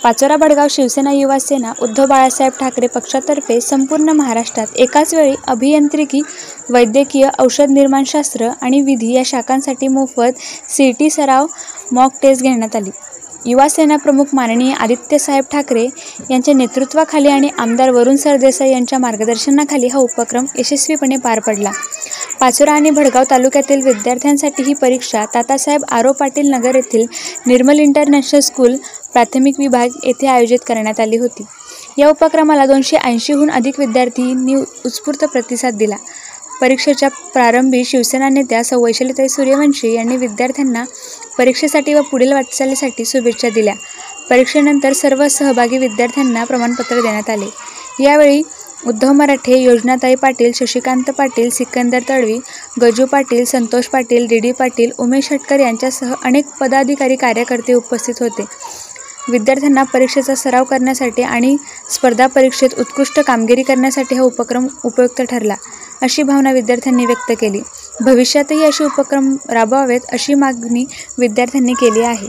पाचोरा भडगाव शिवसेना युवा सेना उद्धव बाळासाहेब ठाकरे पक्षातर्फे संपूर्ण महाराष्ट्रात एकाच वेळी अभियांत्रिकी, वैद्यकीय, औषध निर्माणशास्त्र आणि विधी या शाखांसाठी मोफत सीईटी सराव मॉक टेस्ट घेण्यात आली. युवा सेना प्रमुख माननीय आदित्यसाहेब ठाकरे यांच्या नेतृत्वाखाली आणि आमदार वरुण सरदेसाई यांच्या मार्गदर्शनाखाली हा उपक्रम यशस्वीपणे पार पडला. पाचोरा आणि भडगाव तालुक्यातील विद्यार्थ्यांसाठी ही परीक्षा तातासाहेब आरो पाटील नगर येथील निर्मल इंटरनॅशनल स्कूल प्राथमिक विभाग येथे आयोजित करण्यात आली होती. या उपक्रमाला 280हून अधिक विद्यार्थ्यांनी उत्स्फूर्त प्रतिसाद दिला. परीक्षेच्या प्रारंभी शिवसेना नेत्या सौ वैशालीताई सूर्यवंशी यांनी विद्यार्थ्यांना परीक्षेसाठी व पुढील वाटचालीसाठी शुभेच्छा दिल्या. परीक्षेनंतर सर्व सहभागी विद्यार्थ्यांना प्रमाणपत्र देण्यात आले. यावेळी उद्धव मराठे, योजनाताई पाटील, शशिकांत पाटील, सिकंदर तडवी, गजू पाटील, संतोष पाटील, डी पाटील, उमेश हटकर यांच्यासह अनेक पदाधिकारी, कार्यकर्ते उपस्थित होते. विद्यार्थ्यांना परीक्षेचा सराव करण्यासाठी आणि स्पर्धा परीक्षेत उत्कृष्ट कामगिरी करण्यासाठी हा उपक्रम उपयुक्त ठरला, अशी भावना विद्यार्थ्यांनी व्यक्त केली. भविष्यातही असे उपक्रम राबवावेत अशी मागणी विद्यार्थ्यांनी केली आहे.